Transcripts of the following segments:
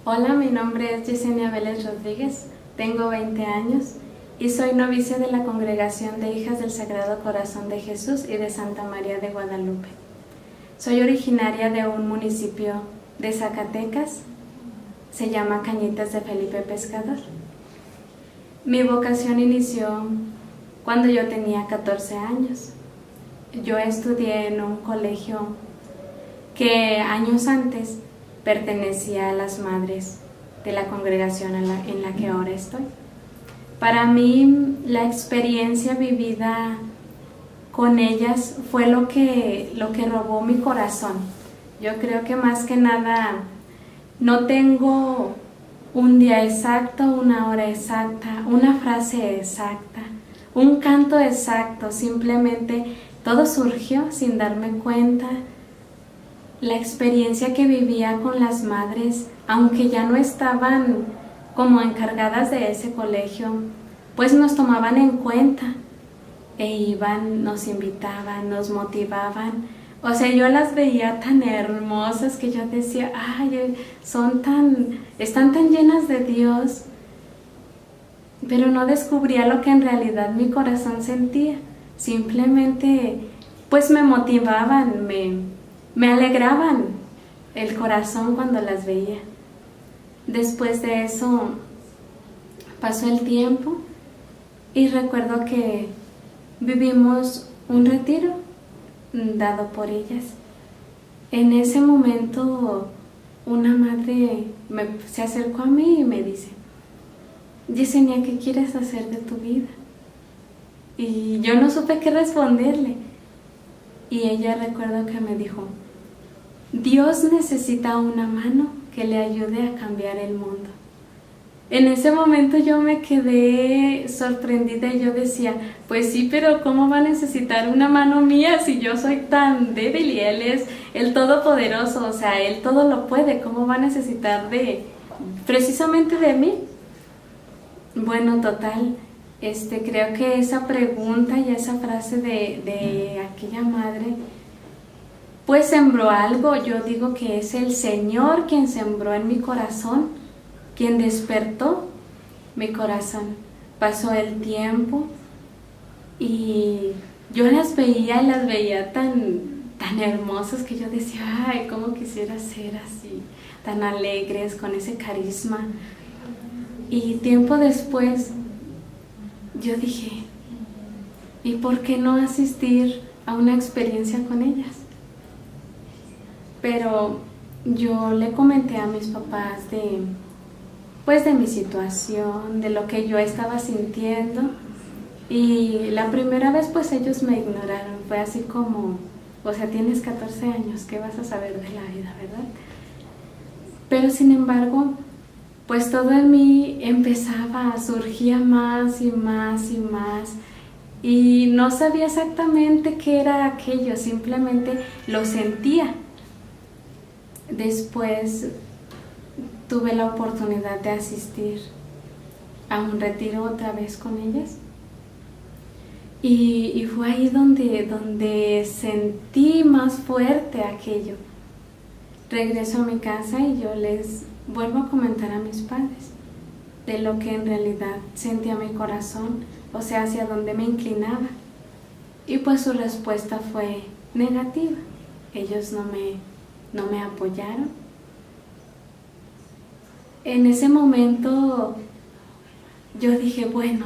Hola, mi nombre es Yesenia Vélez Rodríguez, tengo 20 años y soy novicia de la Congregación de Hijas del Sagrado Corazón de Jesús y de Santa María de Guadalupe. Soy originaria de un municipio de Zacatecas, se llama Cañitas de Felipe Pescador. Mi vocación inició cuando yo tenía 14 años. Yo estudié en un colegio que años antes pertenecía a las madres de la congregación en la que ahora estoy. Para mí, la experiencia vivida con ellas fue lo que robó mi corazón. Yo creo que más que nada no tengo un día exacto, una hora exacta, una frase exacta, un canto exacto, simplemente todo surgió sin darme cuenta. La experiencia que vivía con las madres, aunque ya no estaban como encargadas de ese colegio, pues nos tomaban en cuenta e iban, nos invitaban, nos motivaban. O sea, yo las veía tan hermosas que yo decía, ay, están tan llenas de Dios, pero no descubría lo que en realidad mi corazón sentía. Simplemente, pues me motivaban, me alegraban el corazón cuando las veía. Después de eso pasó el tiempo y recuerdo que vivimos un retiro dado por ellas. En ese momento una madre se acercó a mí y me dice, Yesenia, ¿qué quieres hacer de tu vida? Y yo no supe qué responderle. Y ella, recuerdo que me dijo, Dios necesita una mano que le ayude a cambiar el mundo. En ese momento yo me quedé sorprendida y yo decía, pues sí, pero ¿cómo va a necesitar una mano mía si yo soy tan débil y Él es el Todopoderoso? O sea, Él todo lo puede, ¿cómo va a necesitar precisamente de mí? Bueno, total, creo que esa pregunta y esa frase de aquella madre pues sembró algo. Yo digo que es el Señor quien sembró en mi corazón, quien despertó mi corazón. Pasó el tiempo y yo las veía tan hermosas que yo decía, ay, cómo quisiera ser así, tan alegres, con ese carisma. Y tiempo después yo dije, ¿y por qué no asistir a una experiencia con ellas? Pero yo le comenté a mis papás de mi situación, de lo que yo estaba sintiendo, y la primera vez pues ellos me ignoraron. Fue así como, o sea, tienes 14 años, ¿qué vas a saber de la vida, verdad? Pero sin embargo, pues todo en mí surgía más y más y más, y no sabía exactamente qué era aquello, simplemente lo sentía. Después tuve la oportunidad de asistir a un retiro otra vez con ellas y fue ahí donde sentí más fuerte aquello. Regreso a mi casa y yo les vuelvo a comentar a mis padres de lo que en realidad sentía mi corazón, o sea, hacia dónde me inclinaba. Y pues su respuesta fue negativa. Ellos no me apoyaron. En ese momento yo dije, bueno,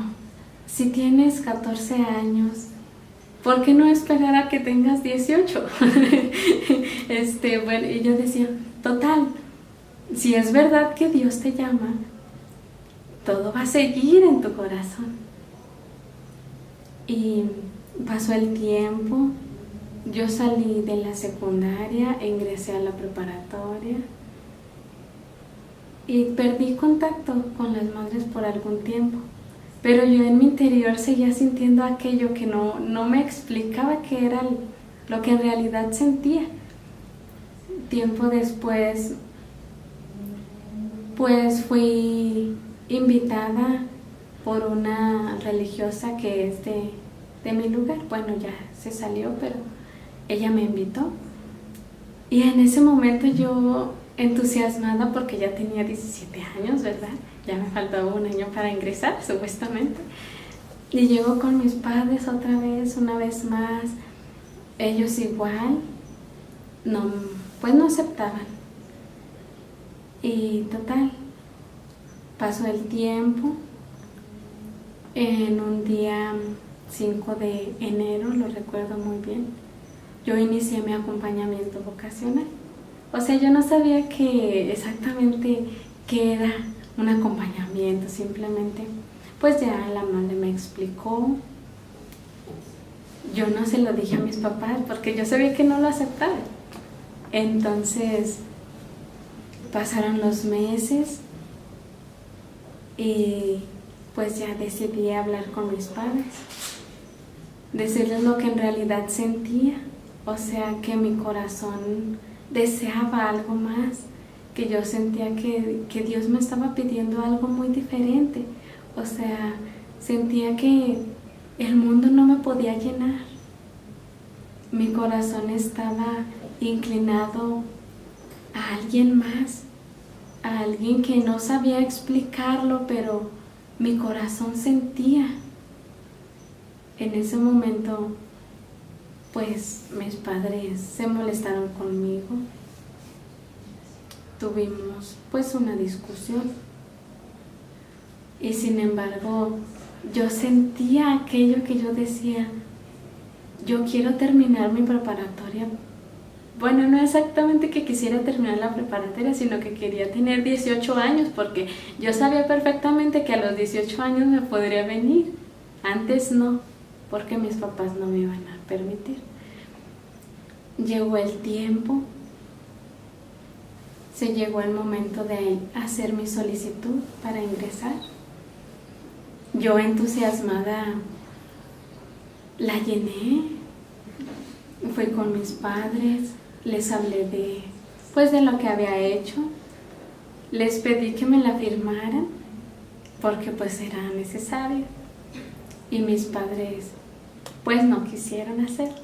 si tienes 14 años, ¿por qué no esperar a que tengas 18? Bueno, y yo decía, total, si es verdad que Dios te llama, todo va a seguir en tu corazón. Y pasó el tiempo, yo salí de la secundaria, ingresé a la preparatoria y perdí contacto con las madres por algún tiempo. Pero yo en mi interior seguía sintiendo aquello que no me explicaba qué era lo que en realidad sentía. Tiempo después, pues fui invitada por una religiosa que es de mi lugar. Bueno, ya se salió, pero ella me invitó Y en ese momento yo entusiasmada porque ya tenía 17 años, ¿verdad? Ya me faltaba un año para ingresar, supuestamente. Y llego con mis padres otra vez, una vez más. Ellos igual, no, pues no aceptaban. Y total, pasó el tiempo. En un día 5 de enero, lo recuerdo muy bien, yo inicié mi acompañamiento vocacional. O sea, yo no sabía exactamente qué era un acompañamiento, simplemente, pues ya la madre me explicó. Yo no se lo dije a mis papás porque yo sabía que no lo aceptaban. Entonces, pasaron los meses y pues ya decidí hablar con mis padres, decirles lo que en realidad sentía, o sea, que mi corazón deseaba algo más, que yo sentía que Dios me estaba pidiendo algo muy diferente, o sea, sentía que el mundo no me podía llenar, mi corazón estaba inclinado a alguien más, a alguien que no sabía explicarlo, pero mi corazón sentía. En ese momento, pues mis padres se molestaron conmigo. Tuvimos pues una discusión. Y sin embargo, yo sentía aquello que yo decía, yo quiero terminar mi preparatoria. Bueno, no exactamente que quisiera terminar la preparatoria, sino que quería tener 18 años, porque yo sabía perfectamente que a los 18 años me podría venir. Antes no, porque mis papás no me iban a permitir. Llegó el tiempo, se llegó el momento de hacer mi solicitud para ingresar. Yo entusiasmada la llené, fui con mis padres, les hablé de lo que había hecho, les pedí que me la firmaran porque pues era necesario y mis padres pues no quisieron hacerlo.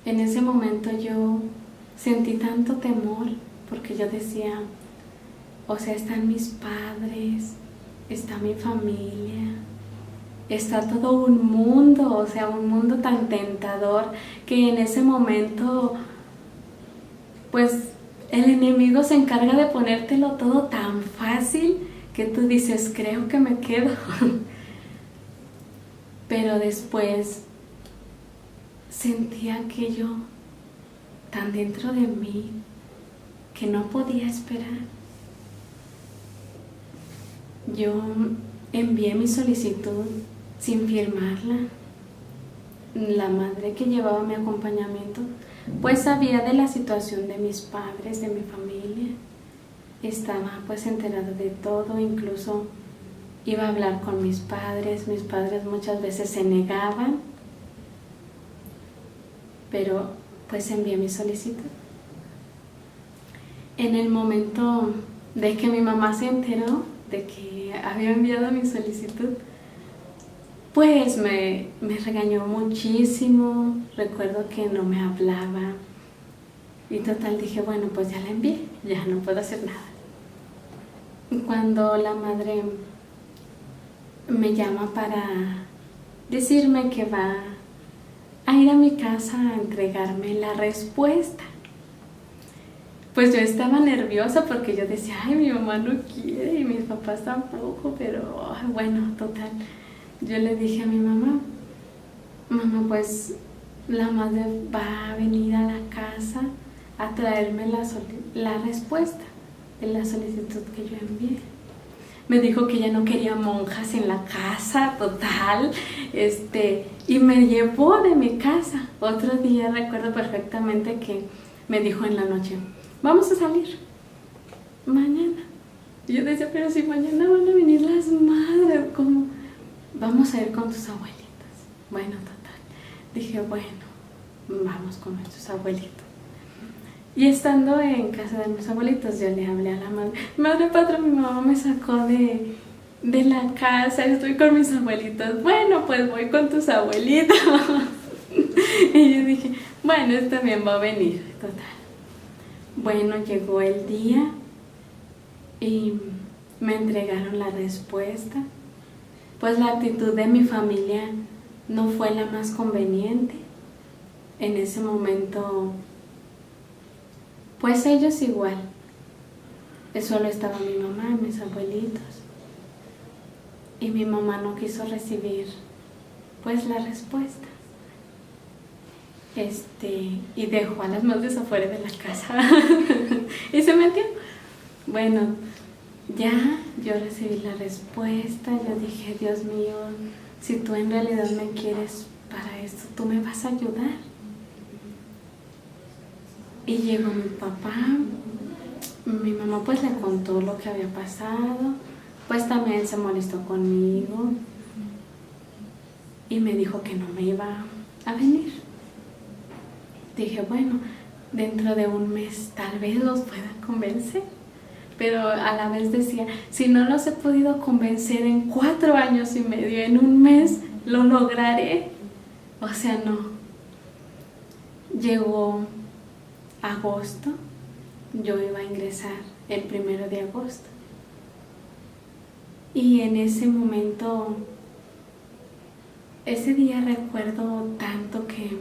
En ese momento yo sentí tanto temor porque yo decía, o sea, están mis padres, está mi familia, está todo un mundo, o sea, un mundo tan tentador que en ese momento, pues, el enemigo se encarga de ponértelo todo tan fácil que tú dices, creo que me quedo. Pero después sentía aquello tan dentro de mí que no podía esperar. Yo envié mi solicitud sin firmarla. La madre que llevaba mi acompañamiento pues sabía de la situación de mis padres, de mi familia, estaba pues enterada de todo, incluso iba a hablar con mis padres muchas veces se negaban, pero pues envié mi solicitud. En el momento de que mi mamá se enteró de que había enviado mi solicitud, pues me regañó muchísimo, recuerdo que no me hablaba y total dije, bueno, pues ya la envié, ya no puedo hacer nada. Cuando la madre me llama para decirme que va a ir a mi casa a entregarme la respuesta, pues yo estaba nerviosa porque yo decía, ay, mi mamá no quiere y mis papás tampoco, pero bueno, total. Yo le dije a mi mamá, pues la madre va a venir a la casa a traerme la respuesta de la solicitud que yo envié. Me dijo que ella no quería monjas en la casa, total, y me llevó de mi casa. Otro día recuerdo perfectamente que me dijo en la noche, vamos a salir mañana. Y yo decía, pero si mañana van a venir las madres, ¿cómo? Vamos a ir con tus abuelitas. Bueno, total. Dije, bueno, vamos con nuestros abuelitos. Y estando en casa de mis abuelitos, yo le hablé a la madre. Madre patria, mi mamá me sacó de la casa, estoy con mis abuelitos. Bueno, pues voy con tus abuelitos. Y yo dije, bueno, esto también va a venir, total. Bueno, llegó el día y me entregaron la respuesta. Pues la actitud de mi familia no fue la más conveniente. En ese momento, pues ellos igual. Solo estaba mi mamá y mis abuelitos. Y mi mamá no quiso recibir, pues, la respuesta. Y dejó a las madres afuera de la casa. Y se metió. Bueno, ya yo recibí la respuesta. Yo dije, Dios mío, si tú en realidad me quieres para esto, tú me vas a ayudar. Y llegó mi papá. Mi mamá pues le contó lo que había pasado. Pues también se molestó conmigo. Y me dijo que no me iba a venir. Dije, bueno, dentro de un mes tal vez los pueda convencer. Pero a la vez decía, si no los he podido convencer en 4 años y medio, en un mes lo lograré. O sea, no. Llegó agosto, yo iba a ingresar el 1 de agosto. Y en ese momento, ese día recuerdo tanto que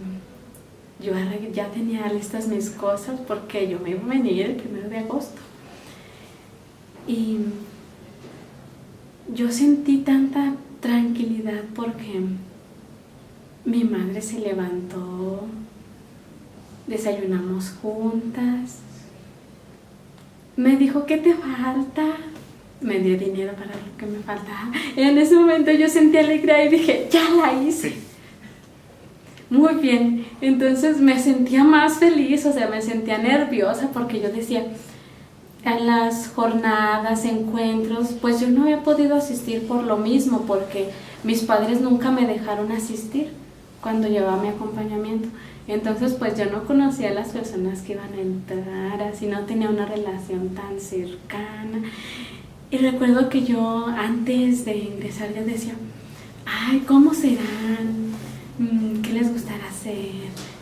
yo ya tenía listas mis cosas porque yo me iba a venir el 1 de agosto. Y yo sentí tanta tranquilidad porque mi madre se levantó, desayunamos juntas, me dijo, ¿qué te falta? Me dio dinero para lo que me faltaba. Y en ese momento yo sentí alegría y dije, ya la hice. Muy bien, entonces me sentía más feliz, o sea, me sentía nerviosa porque yo decía, en las jornadas, encuentros, pues yo no había podido asistir por lo mismo, porque mis padres nunca me dejaron asistir cuando llevaba mi acompañamiento. Entonces, pues yo no conocía a las personas que iban a entrar, así no tenía una relación tan cercana. Y recuerdo que yo antes de ingresar yo decía, ay, ¿cómo serán? ¿Qué les gustará hacer?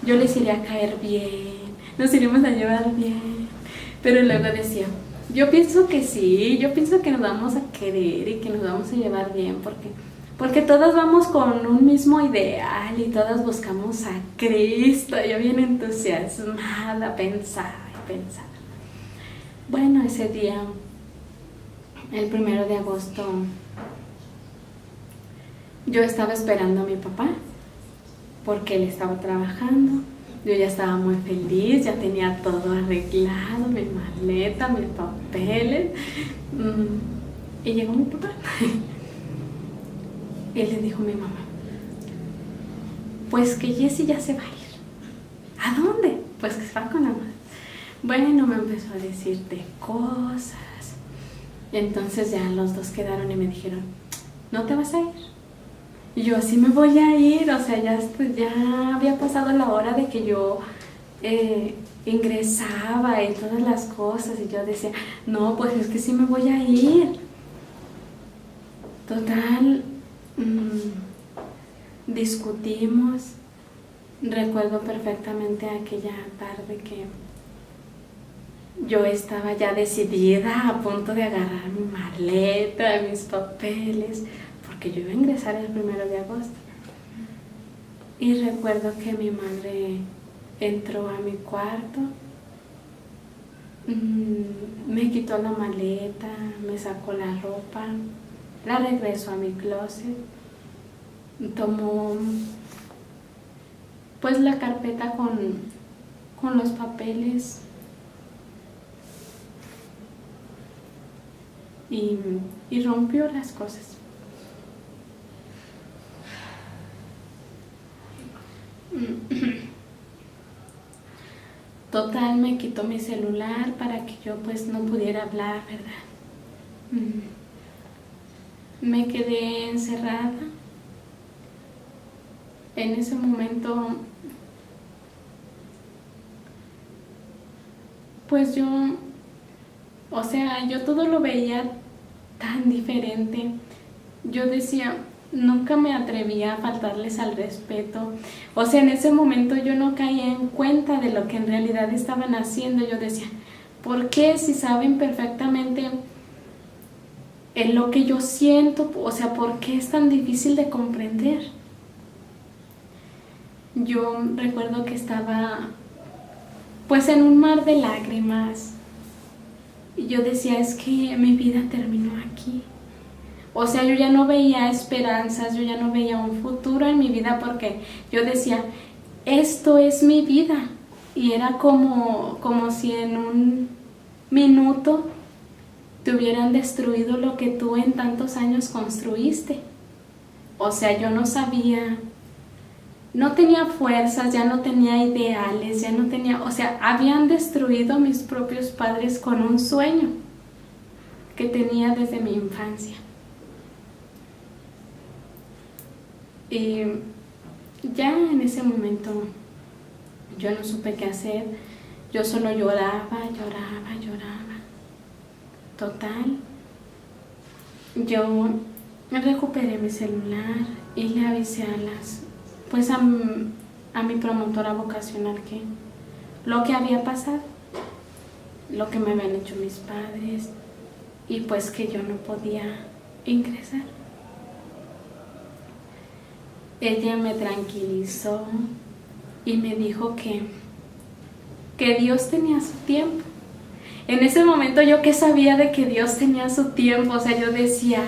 Yo les iría a caer bien, nos iríamos a llevar bien. Pero luego decía, yo pienso que sí, yo pienso que nos vamos a querer y que nos vamos a llevar bien, porque todas vamos con un mismo ideal y todas buscamos a Cristo. Yo bien entusiasmada, pensaba y pensaba. Bueno, ese día, el 1 de agosto, yo estaba esperando a mi papá, porque él estaba trabajando. Yo ya estaba muy feliz, ya tenía todo arreglado, mi maleta, mis papeles. Y llegó mi papá. Y le dijo a mi mamá, pues que Jessie ya se va a ir. ¿A dónde? Pues que se va con la madre. Bueno, me empezó a decir de cosas. Y entonces ya los dos quedaron y me dijeron, ¿no te vas a ir? Y yo, sí me voy a ir, o sea, ya había pasado la hora de que yo ingresaba y todas las cosas, y yo decía, no, pues es que sí me voy a ir. Total, discutimos. Recuerdo perfectamente aquella tarde que yo estaba ya decidida, a punto de agarrar mi maleta, mis papeles, porque yo iba a ingresar el 1 de agosto. Y recuerdo que mi madre entró a mi cuarto, me quitó la maleta, me sacó la ropa, la regresó a mi closet, tomó pues la carpeta con los papeles y rompió las cosas. Total, me quitó mi celular para que yo pues no pudiera hablar, ¿verdad? Me quedé encerrada. En ese momento, pues yo, o sea, yo todo lo veía tan diferente. Yo decía, nunca me atrevía a faltarles al respeto. O sea, en ese momento yo no caía en cuenta de lo que en realidad estaban haciendo. Yo decía, ¿por qué si saben perfectamente en lo que yo siento? O sea, ¿por qué es tan difícil de comprender? Yo recuerdo que estaba pues en un mar de lágrimas y yo decía, es que mi vida terminó aquí. O sea, yo ya no veía esperanzas, yo ya no veía un futuro en mi vida porque yo decía, esto es mi vida. Y era como si en un minuto te hubieran destruido lo que tú en tantos años construiste. O sea, yo no sabía, no tenía fuerzas, ya no tenía ideales, ya no tenía, o sea, habían destruido mis propios padres con un sueño que tenía desde mi infancia. Y ya en ese momento yo no supe qué hacer, yo solo lloraba. Total, yo recuperé mi celular y le avisé a mi promotora vocacional que lo que había pasado, lo que me habían hecho mis padres y pues que yo no podía ingresar. Ella me tranquilizó y me dijo que Dios tenía su tiempo. En ese momento yo que sabía de que Dios tenía su tiempo, o sea, yo decía,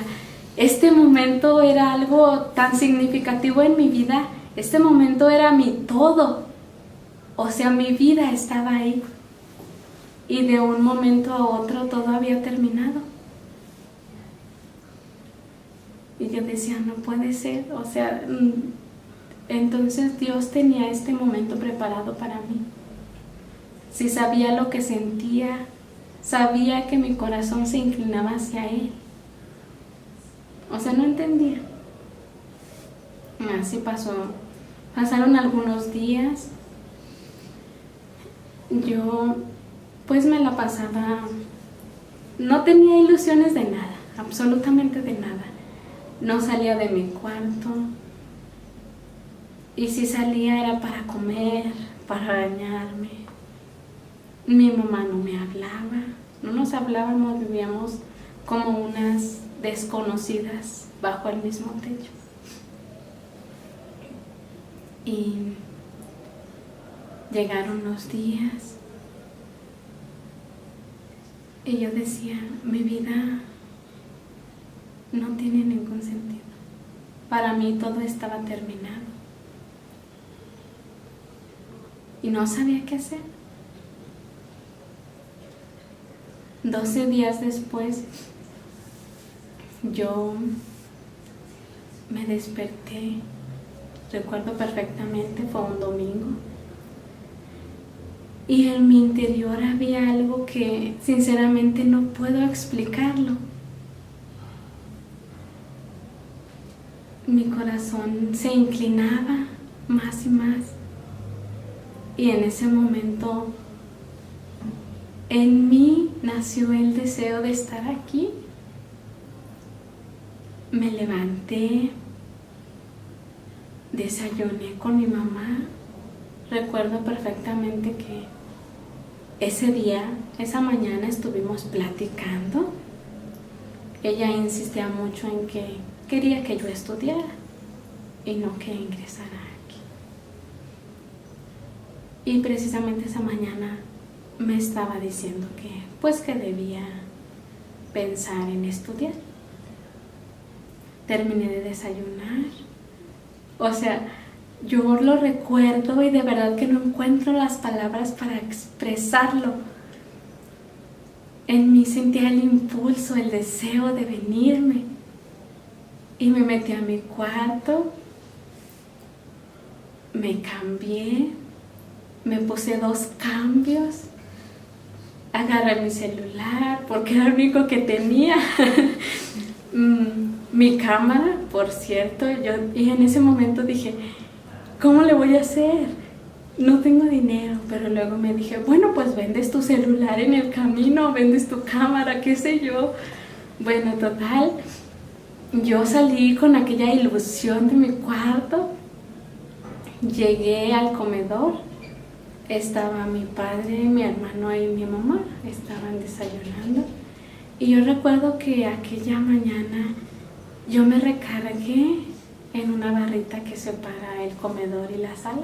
este momento era algo tan significativo en mi vida, este momento era mi todo, o sea, mi vida estaba ahí y de un momento a otro todo había terminado. Y yo decía, no puede ser, o sea, entonces Dios tenía este momento preparado para mí. Si sabía lo que sentía, sabía que mi corazón se inclinaba hacia Él. O sea, no entendía. Así pasó. Pasaron algunos días. Yo pues me la pasaba, no tenía ilusiones de nada, absolutamente de nada. No salía de mi cuarto. Y si salía era para comer, para bañarme. Mi mamá no me hablaba, no nos hablábamos, vivíamos como unas desconocidas bajo el mismo techo. Y llegaron los días y yo decía, mi vida no tiene ningún sentido. Para mí todo estaba terminado y no sabía qué hacer. 12 días después, yo me desperté, recuerdo perfectamente, fue un domingo, y en mi interior había algo que sinceramente no puedo explicarlo. Mi corazón se inclinaba más y más, y en ese momento en mí nació el deseo de estar aquí. Me levanté, desayuné con mi mamá. Recuerdo perfectamente que ese día, esa mañana estuvimos platicando. Ella insistía mucho en que quería que yo estudiara y no que ingresara aquí. Y precisamente esa mañana me estaba diciendo que debía pensar en estudiar. Terminé de desayunar, o sea, yo lo recuerdo y de verdad que no encuentro las palabras para expresarlo. En mí sentía el impulso, el deseo de venirme y me metí a mi cuarto, me cambié, me puse 2 cambios. Agarré mi celular porque era el único que tenía. Mi cámara, por cierto, y en ese momento dije, ¿cómo le voy a hacer? No tengo dinero, pero luego me dije, bueno, pues vendes tu celular en el camino, vendes tu cámara, qué sé yo. Bueno, total, yo salí con aquella ilusión de mi cuarto, llegué al comedor, estaba mi padre, mi hermano y mi mamá, estaban desayunando. Y yo recuerdo que aquella mañana yo me recargué en una barrita que separa el comedor y la sala.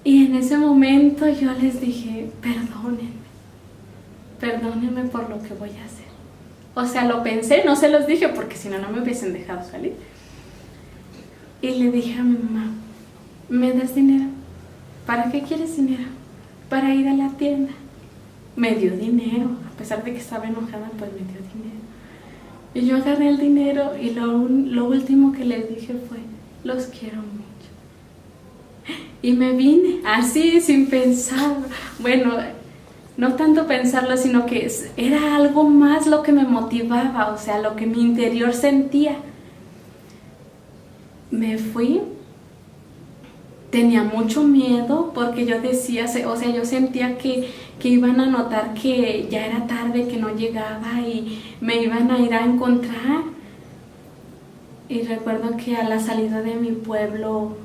Y en ese momento yo les dije, perdónenme por lo que voy a hacer. O sea, lo pensé, no se los dije porque si no, no me hubiesen dejado salir. Y le dije a mi mamá, ¿me das dinero? ¿Para qué quieres dinero? Para ir a la tienda. Me dio dinero, a pesar de que estaba enojada, pues me dio dinero. Y yo agarré el dinero y lo último que les dije fue, los quiero mucho. Y me vine así, sin pensar. Bueno, no tanto pensarlo, sino que era algo más lo que me motivaba, o sea, lo que mi interior sentía. Me fui, tenía mucho miedo porque yo decía, o sea, yo sentía que iban a notar que ya era tarde, que no llegaba y me iban a ir a encontrar. Y recuerdo que a la salida de mi pueblo,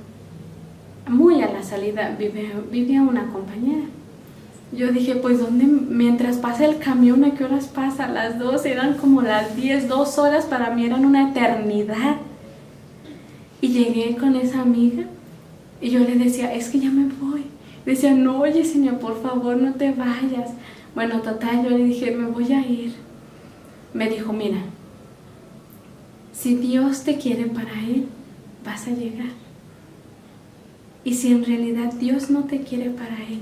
muy a la salida, vivía una compañera. Yo dije, pues ¿dónde? Mientras pasa el camión, ¿a qué horas pasa? Las 2, eran como las 10, 2 horas para mí eran una eternidad. Y llegué con esa amiga y yo le decía, es que ya me voy. Decía, no, Yesenia, por favor, no te vayas. Bueno, total, yo le dije, me voy a ir. Me dijo, mira, si Dios te quiere para Él, vas a llegar. Y si en realidad Dios no te quiere para Él,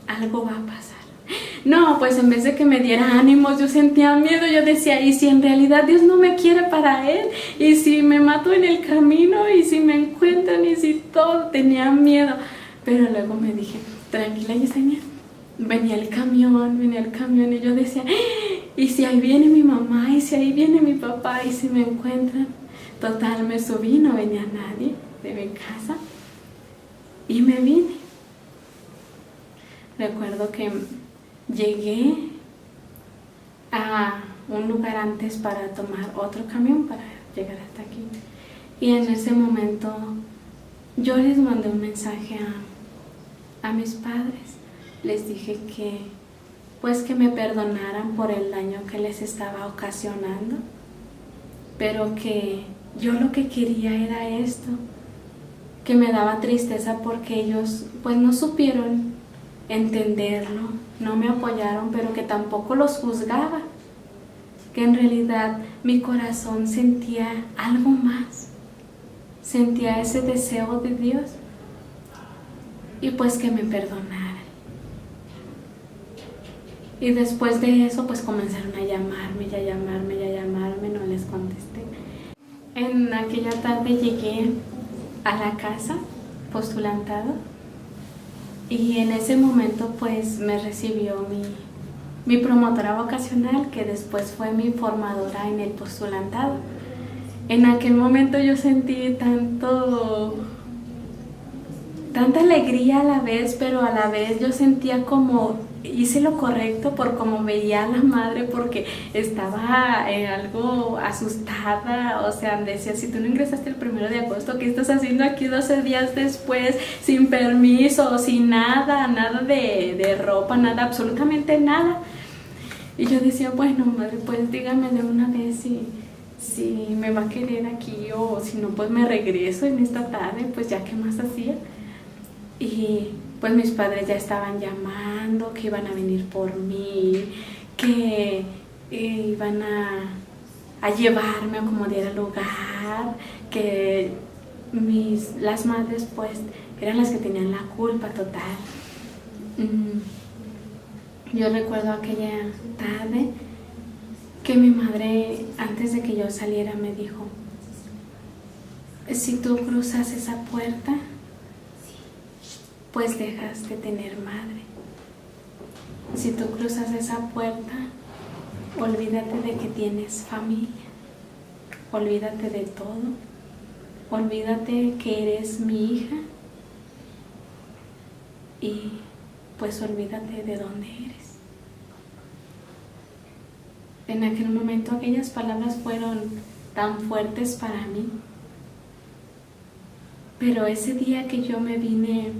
algo va a pasar. No, pues en vez de que me diera ánimos, yo sentía miedo. Yo decía, ¿y si en realidad Dios no me quiere para Él? ¿Y si me mato en el camino? ¿Y si me encuentran? ¿Y si todo? Tenía miedo. Pero luego me dije, tranquila, Yesenia. Venía el camión y yo decía, ¿y si ahí viene mi mamá? ¿Y si ahí viene mi papá? ¿Y si me encuentran? Total, me subí, no venía nadie de mi casa y me vine. Recuerdo que llegué a un lugar antes para tomar otro camión para llegar hasta aquí. Y en ese momento yo les mandé un mensaje a mis padres. Les dije que pues que me perdonaran por el daño que les estaba ocasionando, pero que yo lo que quería era esto, que me daba tristeza porque ellos pues no supieron entenderlo, no me apoyaron, pero que tampoco los juzgaba, que en realidad mi corazón sentía algo más, sentía ese deseo de Dios y pues que me perdonaran. Y después de eso pues comenzaron a llamarme, no les contesté. En aquella tarde llegué a la casa postulantado y en ese momento pues me recibió mi promotora vocacional, que después fue mi formadora en el postulantado. En aquel momento yo sentí tanta alegría a la vez, pero a la vez yo sentía como hice lo correcto por como veía a la madre, porque estaba algo asustada. O sea, decía, si tú no ingresaste el 1 de agosto, ¿qué estás haciendo aquí 12 días después, sin permiso, sin nada de ropa, nada, absolutamente nada? Y yo decía, bueno, madre, pues dígame de una vez si me va a querer aquí, o si no, pues me regreso en esta tarde, pues ya qué más hacía. Y pues mis padres ya estaban llamando, que iban a venir por mí, que iban a llevarme a como diera lugar, que las madres pues eran las que tenían la culpa total. Yo recuerdo aquella tarde que mi madre, antes de que yo saliera, me dijo, si tú cruzas esa puerta, pues dejas de tener madre. Si tú cruzas esa puerta, olvídate de que tienes familia, olvídate de todo, olvídate que eres mi hija y pues olvídate de dónde eres. En aquel momento aquellas palabras fueron tan fuertes para mí. Pero ese día que yo me vine,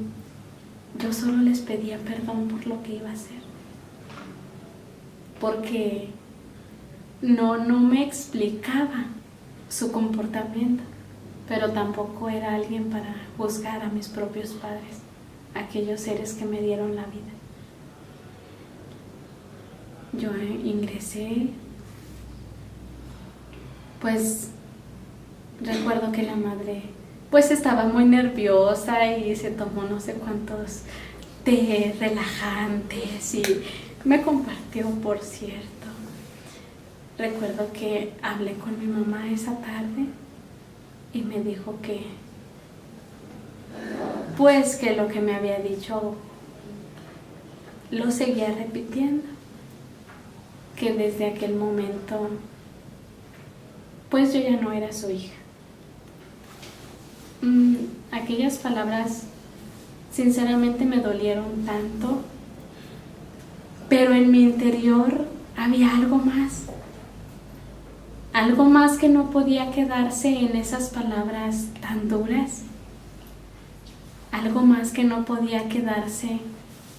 yo solo les pedía perdón por lo que iba a hacer. Porque no me explicaba su comportamiento, pero tampoco era alguien para juzgar a mis propios padres, aquellos seres que me dieron la vida. Yo ingresé, pues recuerdo que la madre pues estaba muy nerviosa y se tomó no sé cuántos té relajantes y me compartió, por cierto. Recuerdo que hablé con mi mamá esa tarde y me dijo que pues que lo que me había dicho lo seguía repitiendo, que desde aquel momento pues yo ya no era su hija. Aquellas palabras sinceramente me dolieron tanto, pero en mi interior había algo más que no podía quedarse en esas palabras tan duras, algo más que no podía quedarse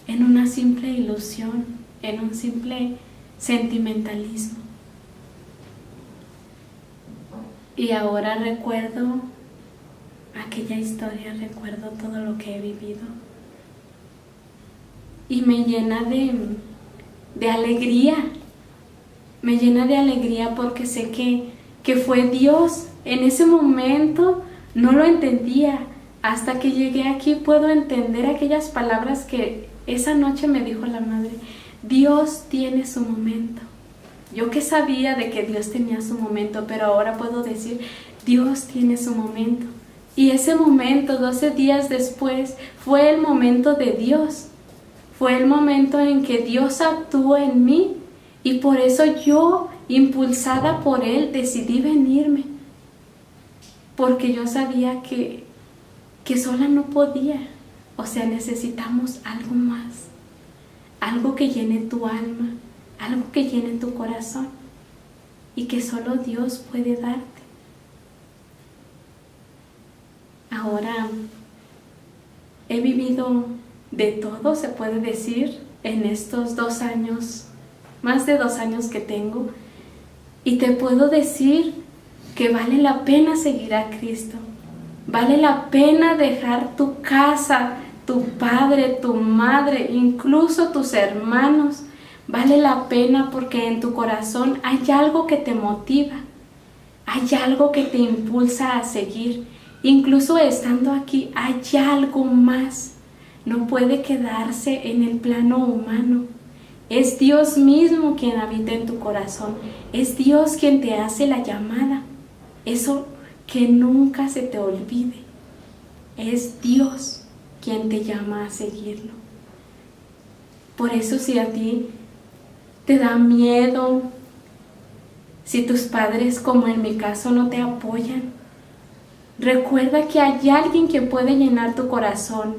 en una simple ilusión, en un simple sentimentalismo. Y ahora recuerdo aquella historia, recuerdo todo lo que he vivido y me llena de alegría, me llena de alegría porque sé que fue Dios. En ese momento no lo entendía, hasta que llegué aquí puedo entender aquellas palabras que esa noche me dijo la madre. Dios tiene su momento. Yo que sabía de que Dios tenía su momento, pero ahora puedo decir, Dios tiene su momento. Y ese momento, 12 días después, fue el momento de Dios. Fue el momento en que Dios actuó en mí y por eso yo, impulsada por Él, decidí venirme. Porque yo sabía que sola no podía. O sea, necesitamos algo más. Algo que llene tu alma, algo que llene tu corazón y que solo Dios puede darte. Ahora he vivido de todo, se puede decir, en estos 2 años, más de 2 años que tengo, y te puedo decir que vale la pena seguir a Cristo, vale la pena dejar tu casa, tu padre, tu madre, incluso tus hermanos. Vale la pena porque en tu corazón hay algo que te motiva, hay algo que te impulsa a seguir. Incluso estando aquí hay algo más. No puede quedarse en el plano humano. Es Dios mismo quien habita en tu corazón. Es Dios quien te hace la llamada. Eso que nunca se te olvide. Es Dios quien te llama a seguirlo. Por eso si a ti te da miedo, si tus padres, como en mi caso, no te apoyan, recuerda que hay alguien que puede llenar tu corazón,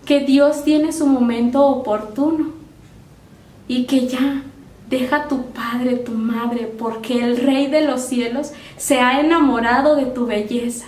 que Dios tiene su momento oportuno y que ya deja a tu padre, tu madre, porque el Rey de los cielos se ha enamorado de tu belleza.